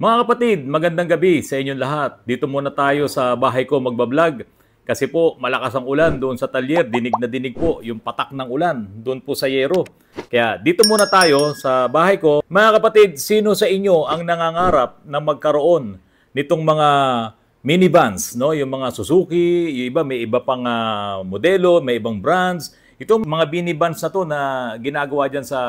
Mga kapatid, magandang gabi sa inyong lahat. Dito muna tayo sa bahay ko magbablog. Kasi po, malakas ang ulan doon sa talyer. Dinig na dinig po yung patak ng ulan doon po sa yero. Kaya dito muna tayo sa bahay ko. Mga kapatid, sino sa inyo ang nangangarap na magkaroon nitong mga minivans, no? Yung mga Suzuki, yung iba may iba pang modelo, may ibang brands. Itong mga minivans na to na ginagawa diyan sa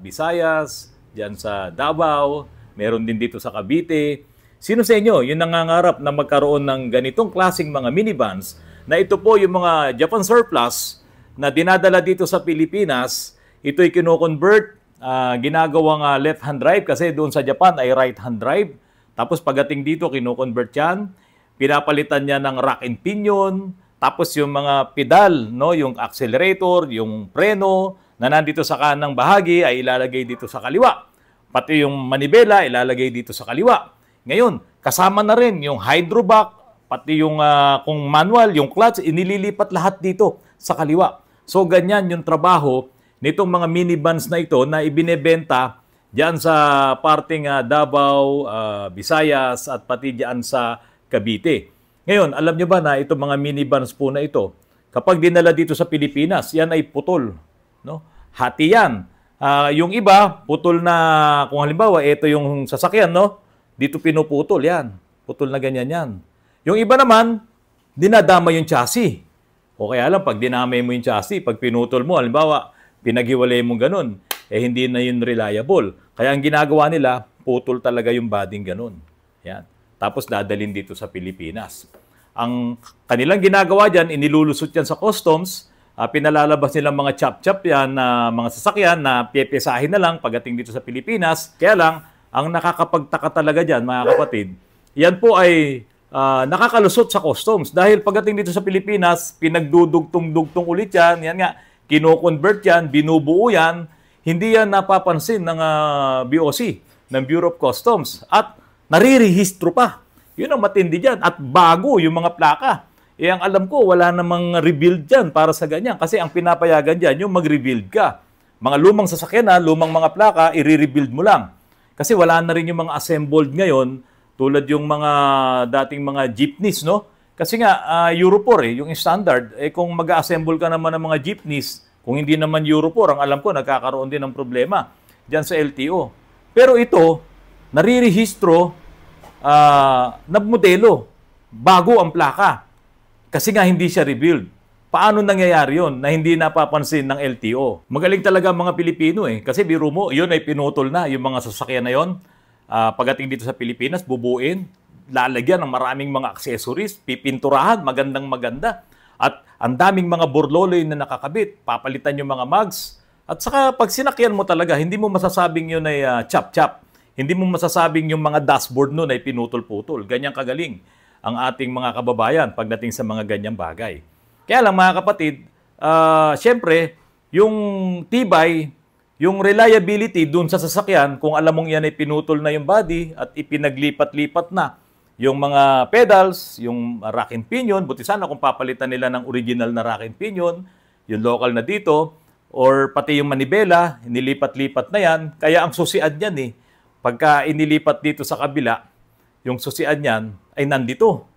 Visayas, diyan sa Davao, meron din dito sa Cavite. Sino sa inyo yung nangangarap na magkaroon ng ganitong klaseng mga minivans na ito po yung mga Japan surplus na dinadala dito sa Pilipinas. Ito'y kino-convert, ginagawang left-hand drive kasi doon sa Japan ay right-hand drive. Tapos pagdating dito, kino-convert yan. Pinapalitan niya ng rack and pinion. Tapos yung mga pedal, no, yung accelerator, yung preno na nandito sa kanang bahagi ay ilalagay dito sa kaliwa. Pati yung manibela, ilalagay dito sa kaliwa. Ngayon, kasama na rin yung hydrovac, pati yung kung manual, yung clutch, inililipat lahat dito sa kaliwa. So, ganyan yung trabaho nitong mga minivans na ito na ibinebenta diyan sa parting Davao, Visayas, at pati diyan sa Cavite. Ngayon, alam nyo ba na itong mga minivans po na ito, kapag dinala dito sa Pilipinas, yan ay putol. No? Hati yan. Yung iba, putol na, kung halimbawa, ito yung sasakyan, no? Dito pinuputol, yan. Putol na ganyan yan. Yung iba naman, dinadama yung chassis. O kaya lang, pag dinamay mo yung chassis, pag pinutol mo, halimbawa, pinaghiwalay mo ganun, hindi na yun reliable. Kaya ang ginagawa nila, putol talaga yung bading ganun. Yan. Tapos dadalhin dito sa Pilipinas. Ang kanilang ginagawa dyan, inilulusot yan sa customs. Pinalalabas nilang mga chop-chop yan na mga sasakyan na pepesahin na lang pagdating dito sa Pilipinas. Kaya lang, ang nakakapagtaka talaga dyan, mga kapatid, yan po ay nakakalusot sa customs. Dahil pagdating dito sa Pilipinas, pinagdudugtong-dugtong ulit yan. Yan nga, kino-convert yan, binubuo yan. Hindi yan napapansin ng BOC, ng Bureau of Customs. At narirehistro pa. Yun ang matindi dyan. At bago yung mga plaka. Ang alam ko, wala namang rebuild dyan para sa ganyan. Kasi ang pinapayagan dyan, yung mag-rebuild ka. Mga lumang sasakyan lumang mga plaka, i-rebuild mo lang. Kasi wala na rin yung mga assembled ngayon, tulad yung mga dating mga jeepneys, no? Kasi nga, Euro 4 yung standard. Kung mag-assemble ka naman ng mga jeepneys, kung hindi naman Euro 4, ang alam ko, nagkakaroon din ng problema dyan sa LTO. Pero ito, narirehistro na modelo, bago ang plaka. Kasi nga hindi siya rebuild. Paano nangyayari yun na hindi napapansin ng LTO? Magaling talaga mga Pilipino Kasi biro mo, yun ay pinutol na yung mga sasakyan na yun. Pagdating dito sa Pilipinas, bubuin, lalagyan ng maraming mga accessories, pipinturahan, magandang maganda. At ang daming mga burloloy na nakakabit, papalitan yung mga mugs. At saka pag sinakyan mo talaga, hindi mo masasabing yun ay chop-chop. Hindi mo masasabing yung mga dashboard nun ay pinutol-putol. Ganyang kagaling ang ating mga kababayan pagdating sa mga ganyang bagay. Kaya lang mga kapatid, syempre, yung tibay, yung reliability dun sa sasakyan, kung alam mong yan ay pinutol na yung body at ipinaglipat-lipat na yung mga pedals, yung rack and pinion, buti sana kung papalitan nila ng original na rack and pinion, yung local na dito, or pati yung manibela, inilipat-lipat na yan. Kaya ang susian yan pagka inilipat dito sa kabila, yung susian niyan ay nandito.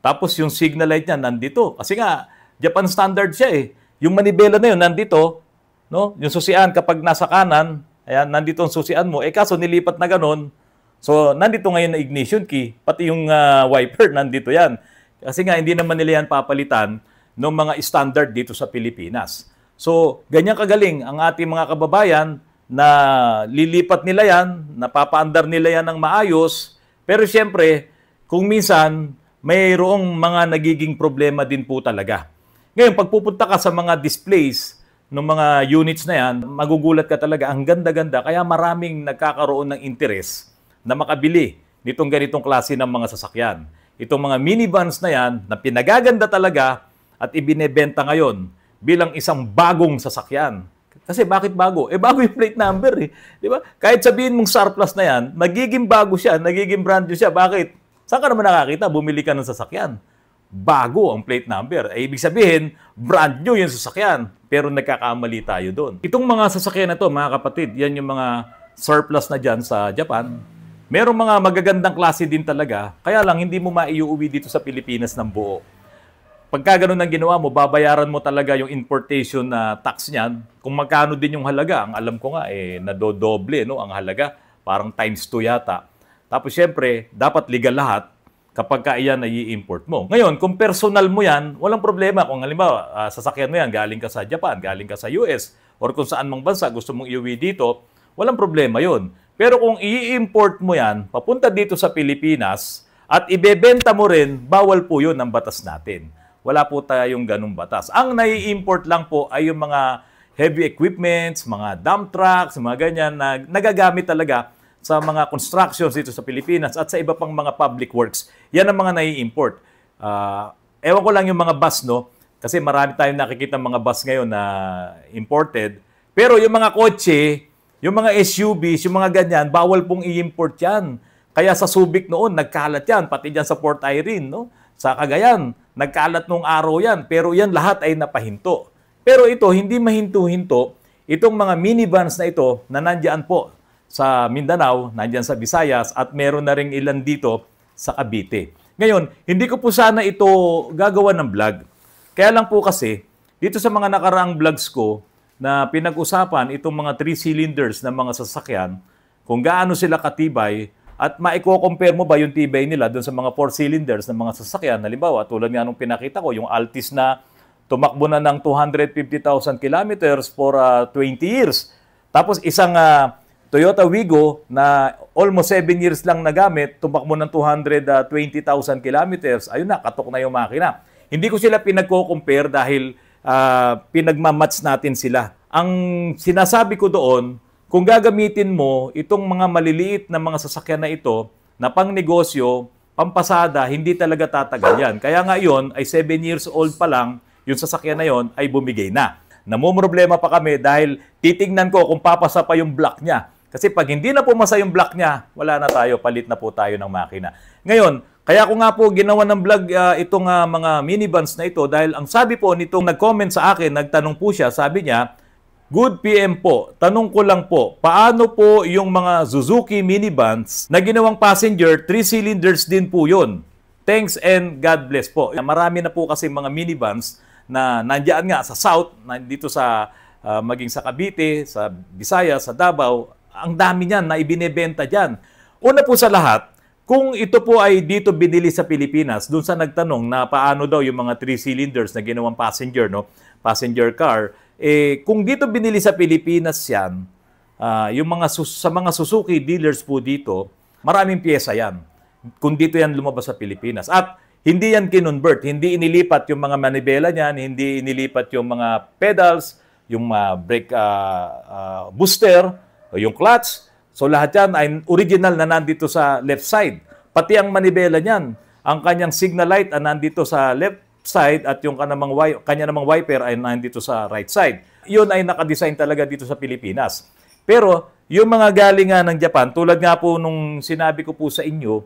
Tapos yung signal light niya nandito. Kasi nga, Japan standard siya Yung manibela na yun nandito, no? Yung susian kapag nasa kanan, ayan, nandito ang susian mo. Kaso nilipat na ganun. So, nandito ngayon na ignition key. Pati yung wiper, nandito yan. Kasi nga, hindi naman nila yan papalitan ng mga standard dito sa Pilipinas. So, ganyan kagaling ang ating mga kababayan na lilipat nila yan, napapaandar nila yan ng maayos. Pero siyempre, kung minsan, mayroong mga nagiging problema din po talaga. Ngayon, pag pupunta ka sa mga displays ng mga units na yan, magugulat ka talaga. Ang ganda-ganda. Kaya maraming nagkakaroon ng interes na makabili nitong ganitong klase ng mga sasakyan. Itong mga minivans na yan, na pinagaganda talaga at ibinebenta ngayon bilang isang bagong sasakyan. Kasi bakit bago? Bago yung plate number Di ba? Kahit sabihin mong surplus na yan, nagiging bago siya, nagiging brand new siya. Bakit? Saan ka naman nakakita? Bumili ka ng sasakyan. Bago ang plate number. Ibig sabihin, brand new yung sasakyan. Pero nagkakamali tayo doon. Itong mga sasakyan na to, mga kapatid, yan yung mga surplus na dyan sa Japan. Merong mga magagandang klase din talaga, kaya lang hindi mo maiuwi dito sa Pilipinas ng buo. Pagka ganun ang ginawa mo, babayaran mo talaga yung importation na tax niyan. Kung magkano din yung halaga, ang alam ko nga, nadodoble, no, ang halaga. Parang times 2 yata. Tapos syempre, dapat legal lahat kapag iyan ay i-import mo. Ngayon, kung personal mo yan, walang problema. Kung halimbawa, sasakyan mo yan, galing ka sa Japan, galing ka sa US, or kung saan mang bansa gusto mong iuwi dito, walang problema yon. Pero kung i-import mo yan, papunta dito sa Pilipinas, at ibebenta mo rin, bawal po yun ng batas natin. Wala po tayong ganung batas. Ang nai-import lang po ay yung mga heavy equipments, mga dump trucks, mga ganyan na nagagamit talaga sa mga constructions dito sa Pilipinas at sa iba pang mga public works. Yan ang mga nai-import. Ewan ko lang yung mga bus, no? Kasi marami tayong nakikita mga bus ngayon na imported. Pero yung mga kotse, yung mga SUVs, yung mga ganyan, bawal pong i-import yan. Kaya sa Subic noon, nagkalat yan. Pati dyan sa Port Irene, no? Sa Cagayan, nagkalat nung araw yan. Pero yan lahat ay napahinto. Pero ito, hindi mahinto-hinto. Itong mga minivans na ito na nandyan po sa Mindanao, nandyan sa Visayas, at meron na rin ilan dito sa Cavite. Ngayon, hindi ko po sana ito gagawa ng vlog. Kaya lang po kasi, dito sa mga nakaraang vlogs ko, na pinag-usapan itong mga 3 cylinders na mga sasakyan, kung gaano sila katibay, at maiko-compare mo ba yung tibay nila doon sa mga 4 cylinders na mga sasakyan. Halimbawa, tulad nga nung pinakita ko, yung Altis na tumakbo na ng 250,000 kilometers for 20 years. Tapos isang Toyota Wigo na almost 7 years lang nagamit, tumakbo ng 220,000 kilometers. Ayun na, katok na yung makina. Hindi ko sila pinagko-compare dahil pinagmamatch natin sila. Ang sinasabi ko doon, kung gagamitin mo itong mga maliliit na mga sasakyan na ito na pang negosyo, pampasada, hindi talaga tatagal yan. Kaya nga yun, ay 7 years old pa lang, yung sasakyan na yon ay bumigay na. Namumroblema pa kami dahil titignan ko kung papasa pa yung block niya. Kasi pag hindi na pumasa yung block niya, wala na tayo, palit na po tayo ng makina. Ngayon, kaya ko nga po ginawa ng vlog itong mga minivans na ito dahil ang sabi po nitong nag-comment sa akin, nagtanong po siya, sabi niya, Good PM po, tanong ko lang po, paano po yung mga Suzuki minivans na ginawang passenger, 3 cylinders din po yun? Thanks and God bless po. Marami na po kasi mga minivans na nandiyan nga sa South, dito sa maging sa Cavite, sa Visayas, sa Davao, ang dami niyan na ibinebenta dyan. Una po sa lahat, kung ito po ay dito binili sa Pilipinas, dun sa nagtanong na paano daw yung mga 3 cylinders na ginawang passenger, no? Passenger car, kung dito binili sa Pilipinas yan, yung sa mga Suzuki dealers po dito, maraming pyesa yan. Kung dito yan lumabas sa Pilipinas. At hindi yan kinonvert, hindi inilipat yung mga manibela niyan, hindi inilipat yung mga pedals, yung brake booster, yung clutch. So lahat yan ay original na nandito sa left side. Pati ang manibela niyan, ang kanyang signal light ay nandito sa left side at yung kanya namang wiper ay nandito sa right side. Yun ay nakadesign talaga dito sa Pilipinas. Pero yung mga galing nga ng Japan, tulad nga po nung sinabi ko po sa inyo,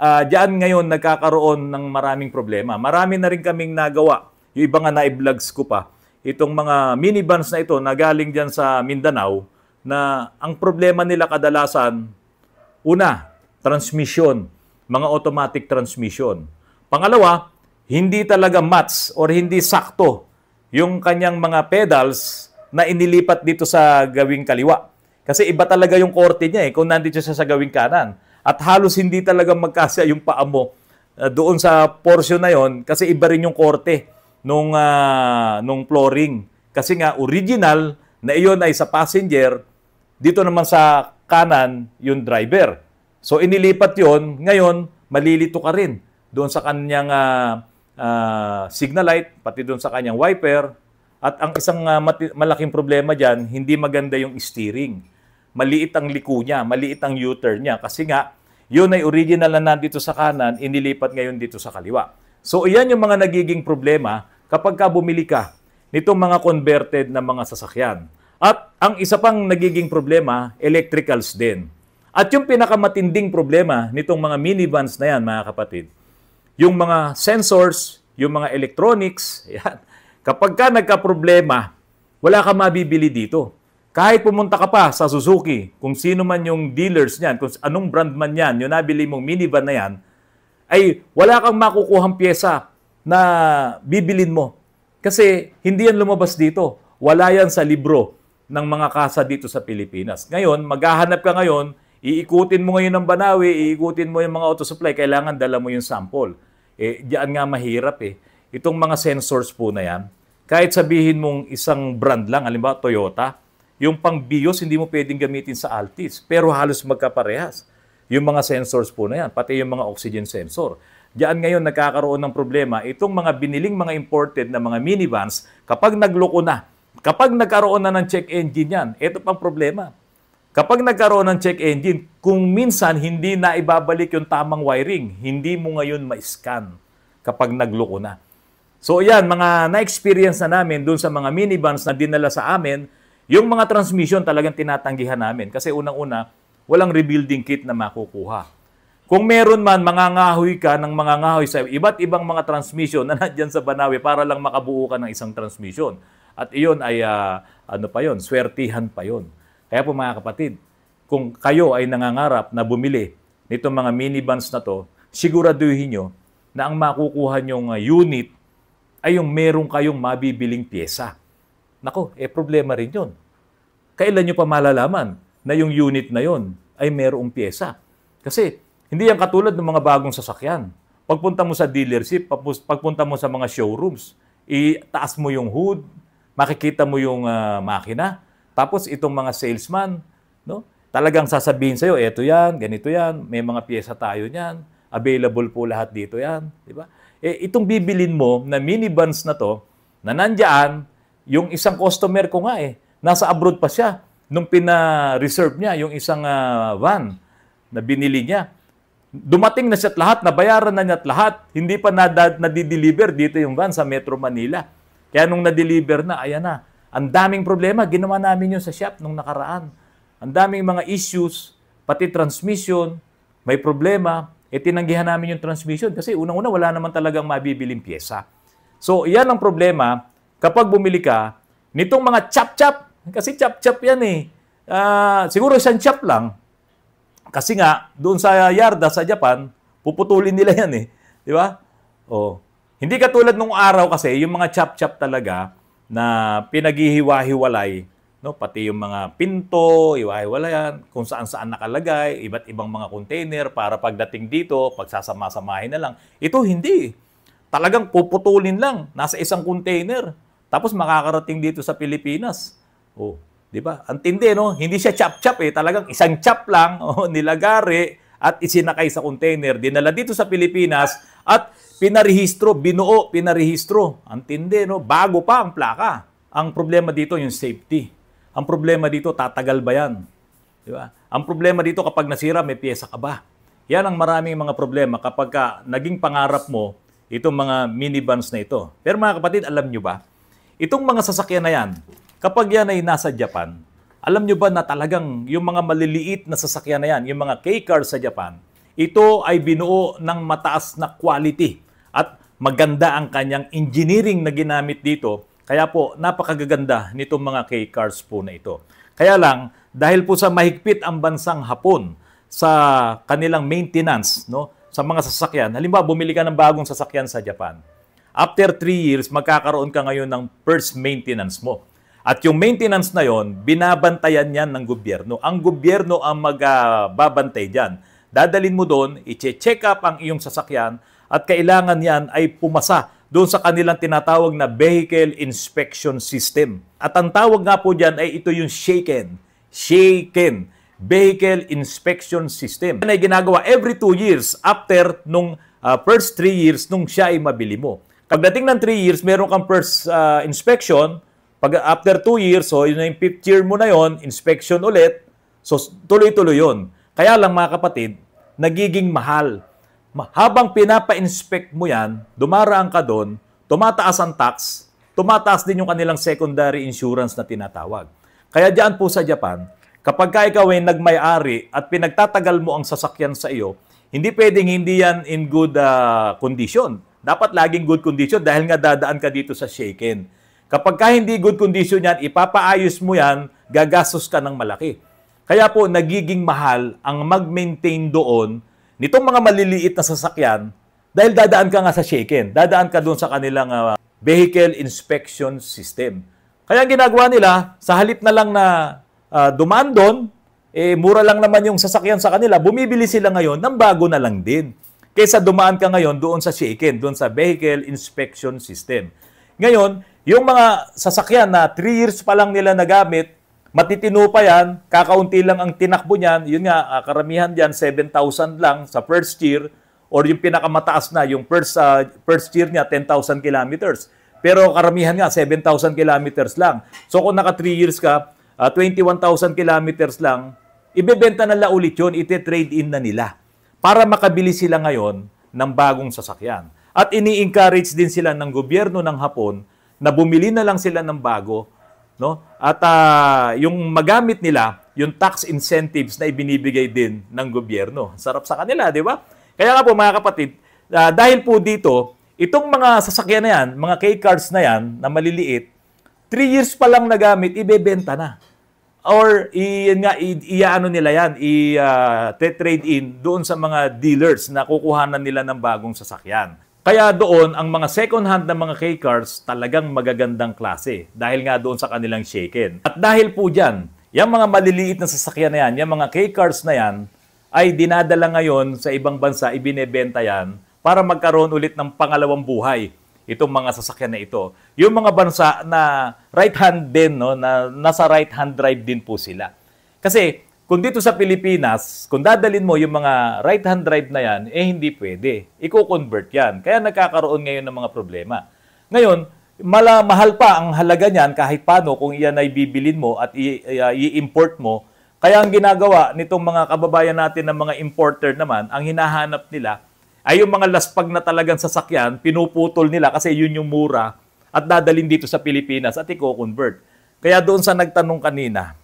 diyan ngayon nagkakaroon ng maraming problema. Marami na rin kaming nagawa. Yung iba nga na-vlogs ko pa. Itong mga minivans na ito na galing dyan sa Mindanao, na ang problema nila kadalasan, una, transmission, mga automatic transmission. Pangalawa, hindi talaga match or hindi sakto yung kanyang mga pedals na inilipat dito sa gawing kaliwa. Kasi iba talaga yung korte niya kung nandito siya sa gawing kanan. At halos hindi talaga magkasya yung paa mo doon sa portion na yon kasi iba rin yung korte nung flooring. Kasi nga original na iyon ay sa passenger, dito naman sa kanan yung driver. So inilipat yon, ngayon malilito ka rin doon sa kanyang signal light, pati doon sa kanyang wiper. At ang isang malaking problema dyan, hindi maganda yung steering. Maliit ang liko niya, maliit ang U-turn niya. Kasi nga, yun ay original na nandito sa kanan, inilipat ngayon dito sa kaliwa. So, iyan yung mga nagiging problema kapag ka bumili ka nitong mga converted na mga sasakyan. At ang isa pang nagiging problema, electricals din. At yung pinakamatinding problema nitong mga minivans na yan, mga kapatid, yung mga sensors, yung mga electronics, yan. Kapag ka nagka-problema, wala ka mabibili dito. Kahit pumunta ka pa sa Suzuki, kung sino man yung dealers niyan, kung anong brand man yan, yung nabili mong minivan na yan, ay wala kang makukuhang pyesa na bibilin mo. Kasi hindi yan lumabas dito. Wala yan sa libro ng mga kasa dito sa Pilipinas. Ngayon, maghahanap ka ngayon, iikutin mo ngayon ng Banawi, iikutin mo yung mga auto supply, kailangan dala mo yung sample. Diyan nga mahirap eh. Itong mga sensors po na yan, kahit sabihin mong isang brand lang, halimbawa Toyota, yung pang BIOS hindi mo pwedeng gamitin sa Altis, pero halos magkaparehas. Yung mga sensors po na yan, pati yung mga oxygen sensor. Diyan ngayon nagkakaroon ng problema, itong mga biniling mga imported na mga minivans, kapag nagloko na, kapag nagkaroon na ng check engine yan, ito pang problema. Kapag nagkaroon ng check engine, kung minsan hindi na ibabalik yung tamang wiring, hindi mo ngayon ma-scan kapag nagloko na. So yan, mga na-experience na namin dun sa mga minivans na dinala sa amin, yung mga transmission talagang tinatanggihan namin. Kasi unang-una, walang rebuilding kit na makukuha. Kung meron man, mangangahoy ka ng mangangahoy sa iba't ibang mga transmission na nandyan sa Banawi para lang makabuo ka ng isang transmission. At iyon ay, swertihan pa yon. Kaya po mga kapatid, kung kayo ay nangangarap na bumili nitong mga minivans na to, siguraduhin nyo na ang makukuha nyong unit ay yung meron kayong mabibiling pyesa. Nako, problema rin yun. Kailan nyo pa malalaman na yung unit na yon ay merong pyesa? Kasi hindi yan katulad ng mga bagong sasakyan. Pagpunta mo sa dealership, pagpunta mo sa mga showrooms, itaas mo yung hood, makikita mo yung makina, tapos itong mga salesman, no? Talagang sasabihin sa'yo, eto yan, ganito yan, may mga pyesa tayo niyan, available po lahat dito yan. Di ba? Itong bibilin mo na minivans na to, na nandyan, yung isang customer ko nga nasa abroad pa siya nung pina-reserve niya yung isang van na binili niya. Dumating na siya at lahat, nabayaran na niya at lahat, hindi pa nadideliver dito yung van sa Metro Manila. Kaya nung na-deliver na, ayan na, ang daming problema, ginawa namin yun sa shop nung nakaraan. Ang daming mga issues, pati transmission, may problema, tinanggihan namin yung transmission kasi unang-una wala naman talagang mabibiling pyesa. So, yan ang problema. Kapag bumili ka, nitong mga chop-chop, kasi chop-chop yan siguro isang chop lang. Kasi nga, doon sa yarda sa Japan, puputulin nila yan Di ba? Hindi katulad nung araw kasi, yung mga chop-chop talaga na pinaghihiwa-hiwalay, no? Pati yung mga pinto, hiwa-hiwalayan, kung saan-saan nakalagay, iba't ibang mga container para pagdating dito, pagsasama-samahin na lang. Ito hindi. Talagang puputulin lang. Nasa isang container. Tapos makakarating dito sa Pilipinas. Di ba? Ang tindi, no? Hindi siya chop-chop Talagang isang chop lang, nilagari at isinakay sa container. Dinala dito sa Pilipinas at pinarehistro, binuo, pinarehistro. Ang tindi, no? Bago pa ang plaka. Ang problema dito yung safety. Ang problema dito, tatagal ba yan? Di ba? Ang problema dito, kapag nasira, may pyesa ka ba? Yan ang maraming mga problema kapag naging pangarap mo itong mga minivans na ito. Pero mga kapatid, alam nyo ba? Itong mga sasakyan na yan, kapag yan ay nasa Japan, alam nyo ba na talagang yung mga maliliit na sasakyan na yan, yung mga K-cars sa Japan, ito ay binuo ng mataas na quality at maganda ang kanyang engineering na ginamit dito. Kaya po, napakagaganda nitong mga K-cars po na ito. Kaya lang, dahil po sa mahigpit ang bansang Hapon sa kanilang maintenance, no, sa mga sasakyan, halimbawa bumili ka ng bagong sasakyan sa Japan, after 3 years, magkakaroon ka ngayon ng first maintenance mo. At yung maintenance na yon, binabantayan yan ng gobyerno. Ang gobyerno ang magbabantay dyan. Dadalin mo doon, i-check up ang iyong sasakyan at kailangan yan ay pumasa doon sa kanilang tinatawag na Vehicle Inspection System. At ang tawag nga po dyan ay ito yung SHAKEN. SHAKEN. Vehicle Inspection System. Yan ay ginagawa every 2 years after nung first 3 years nung siya ay mabili mo. Pagdating ng 3 years, meron kang first inspection. Pag after 2 years, so yun yung 5th year mo na yon, inspection ulit. So tuloy-tuloy yun. Kaya lang mga kapatid, nagiging mahal. Habang pinapa-inspect mo yan, dumaraan ka doon, tumataas ang tax, tumataas din yung kanilang secondary insurance na tinatawag. Kaya diyan po sa Japan, kapag ka ikaw ay nagmay-ari at pinagtatagal mo ang sasakyan sa iyo, hindi pwedeng hindi yan in good condition. Dapat laging good condition dahil nga dadaan ka dito sa SHAKEN. Kapag ka hindi good condition yan, ipapaayos mo yan gagastos ka ng malaki. Kaya po, nagiging mahal ang mag-maintain doon nitong mga maliliit na sasakyan dahil dadaan ka nga sa shaken. Dadaan ka doon sa kanilang vehicle inspection system. Kaya ang ginagawa nila, sa halip na lang na dumaan doon, mura lang naman yung sasakyan sa kanila, bumibili sila ngayon ng bago na lang din. Kaysa dumaan ka ngayon doon sa shaken, doon sa vehicle inspection system. Ngayon, yung mga sasakyan na 3 years pa lang nila nagamit, matitino pa yan, kakaunti lang ang tinakbo niyan, yun nga, karamihan dyan, 7,000 lang sa first year, or yung pinakamataas na, yung first year niya, 10,000 kilometers. Pero karamihan nga, 7,000 kilometers lang. So kung naka 3 years ka, 21,000 kilometers lang, ibebenta na lang ulit yun, iti-trade in na nila para makabili sila ngayon ng bagong sasakyan. At ini-encourage din sila ng gobyerno ng Hapon na bumili na lang sila ng bago, no? At yung magamit nila, yung tax incentives na ibinibigay din ng gobyerno. Sarap sa kanila, di ba? Kaya nga po mga kapatid, dahil po dito, itong mga sasakyan na yan, mga K-cars na yan, na maliliit, 3 years pa lang nagamit, ibebenta na. Or i-ano nila yan, i-trade in doon sa mga dealers na kukuhanan nila ng bagong sasakyan. Kaya doon, ang mga second hand na mga K-cars talagang magagandang klase dahil nga doon sa kanilang shaken. At dahil po dyan, yung mga maliliit na sasakyan na yan, yung mga K-cars na yan, ay dinadala ngayon sa ibang bansa, ibinebenta yan para magkaroon ulit ng pangalawang buhay itong mga sasakyan na ito. Yung mga bansa na right hand din, no, na nasa right hand drive din po sila. Kasi kung dito sa Pilipinas, kung dadalin mo yung mga right hand drive na yan, hindi pwede. Iko-convert yan. Kaya nagkakaroon ngayon ng mga problema. Ngayon, mahal pa ang halaga niyan kahit paano kung iyan ay bibilin mo at i-import mo. Kaya ang ginagawa nitong mga kababayan natin na mga importer naman, ang hinahanap nila ay yung mga laspag na talagang sasakyan, pinuputol nila kasi yun yung mura at dadalhin dito sa Pilipinas at i-convert. Kaya doon sa nagtanong kanina,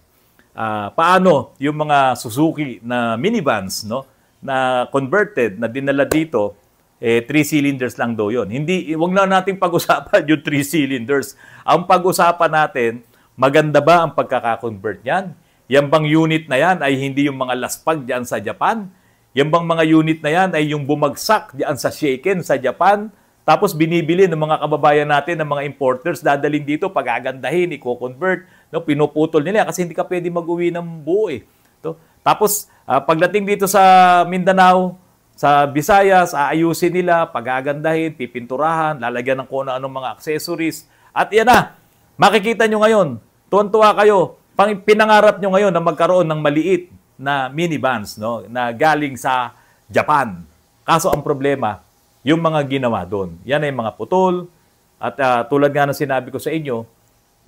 paano yung mga Suzuki na minivans, no, na converted, na dinala dito, 3 cylinders lang daw yun. Huwag na nating pag-usapan yung 3 cylinders. Ang pag-usapan natin, maganda ba ang pagkaka-convert yan? Yan bang unit na yan ay hindi yung mga laspag dyan sa Japan? Yan bang mga unit na yan ay yung bumagsak dyan sa shaken sa Japan? Tapos binibili ng mga kababayan natin, ng mga importers, dadalhin dito, pagagandahin, i-convert, no, pinuputol nila kasi hindi ka pwede mag-uwi ng buo eh. Tapos pagdating dito sa Mindanao, sa Visayas, aayusin nila, pagagandahin, pipinturahan, lalagyan ng kung anong mga accessories. At yan na, makikita nyo ngayon, tuwan-tuwa kayo, pinangarap nyo ngayon na magkaroon ng maliit na minivans, no, na galing sa Japan. Kaso ang problema, yung mga ginawa doon. Yan ay mga putol. At tulad nga ng sinabi ko sa inyo,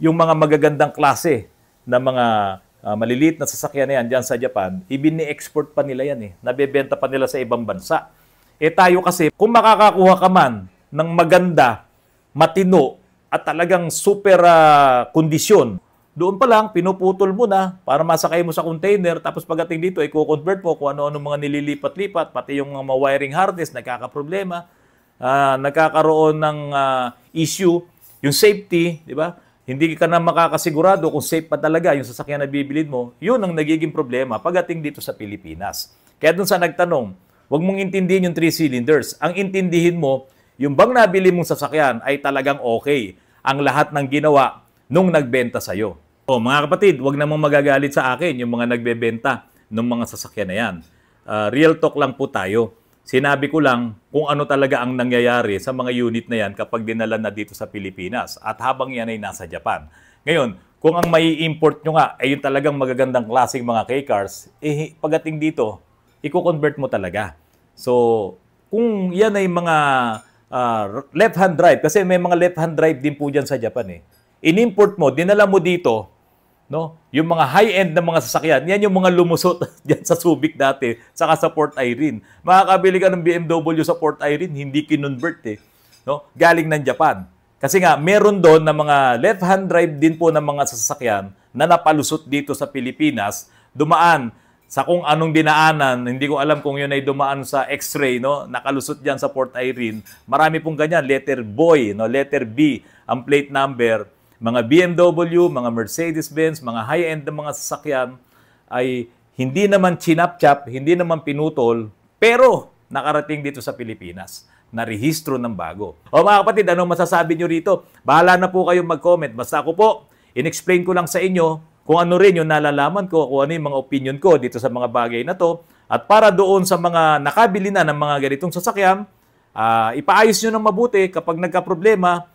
yung mga magagandang klase na mga maliliit na sasakyan na yan dyan sa Japan, ibini-export pa nila yan eh. Nabebenta pa nila sa ibang bansa. Tayo kasi, kung makakakuha ka man ng maganda, matino, at talagang super kondisyon, doon pa lang, pinuputol mo na para masakay mo sa container. Tapos pagdating dito, i-convert mo kung ano-ano mga nililipat-lipat. Pati yung mga wiring harness, nagkakaproblema. Nagkakaroon ng issue. Yung safety, di ba? Hindi ka na makakasigurado kung safe pa talaga yung sasakyan na bibilin mo. Yun ang nagiging problema pagdating dito sa Pilipinas. Kaya doon sa nagtanong, huwag mong intindihin yung 3 cylinders. Ang intindihin mo, yung bang nabili mong sasakyan ay talagang okay. Ang lahat ng ginawa nung nagbenta sa'yo. Mga kapatid, huwag namang magagalit sa akin yung mga nagbebenta ng mga sasakyan na yan. Real talk lang po tayo. Sinabi ko lang kung ano talaga ang nangyayari sa mga unit na yan kapag dinala na dito sa Pilipinas at habang yan ay nasa Japan. Ngayon, kung ang mai import nyo nga ay yung talagang magagandang klaseng mga K-cars, pagdating dito, i-convert mo talaga. So, kung yan ay mga left-hand drive, kasi may mga left-hand drive din po dyan sa Japan eh. In-import mo, dinala mo dito, no? Yung mga high-end na mga sasakyan, yan yung mga lumusot diyan sa Subic dati, saka sa Port Irene. Makakabili ka ng BMW sa Port Irene, hindi kinonvert eh, no? Galing ng Japan. Kasi nga, meron doon na mga left-hand drive din po ng mga sasakyan na napalusot dito sa Pilipinas, dumaan sa kung anong dinaanan, hindi ko alam kung yun ay dumaan sa X-ray, no? Nakalusot diyan sa Port Irene. Marami pong ganyan, letter boy, no? Letter B, ang plate number. mga BMW, mga Mercedes-Benz, mga high-end na mga sasakyan ay hindi naman chinap-chap, hindi naman pinutol, pero nakarating dito sa Pilipinas. Narehistro ng bago. O mga kapatid, anong masasabi nyo rito? Bahala na po kayong mag-comment. Basta ako po, in-explain ko lang sa inyo kung ano rin yung nalalaman ko, kung ano yung mga opinion ko dito sa mga bagay na to. At para doon sa mga nakabili na ng mga ganitong sasakyan, ipaayos nyo ng mabuti kapag nagka-problema,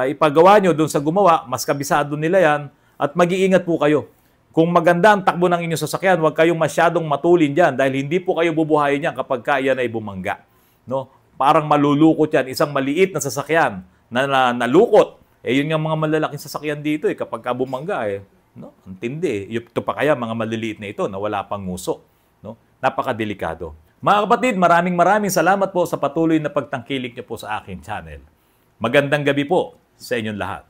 ipagawa nyo doon sa gumawa, mas kabisado nila yan, at mag-iingat po kayo. Kung maganda ang takbo ng inyong sasakyan, huwag kayong masyadong matulin dyan dahil hindi po kayo bubuhayin yan kapag yan ay bumangga. No? Parang malulukot yan, isang maliit na sasakyan na nalukot. Yun yung mga malalaking sasakyan dito kapag bumangga no? Ang tindi Ito pa kaya mga maliliit na ito na wala pang nguso. No? Napakadelikado. Mga kapatid, maraming salamat po sa patuloy na pagtangkilik niyo po sa aking channel. Magandang gabi po sa inyong lahat.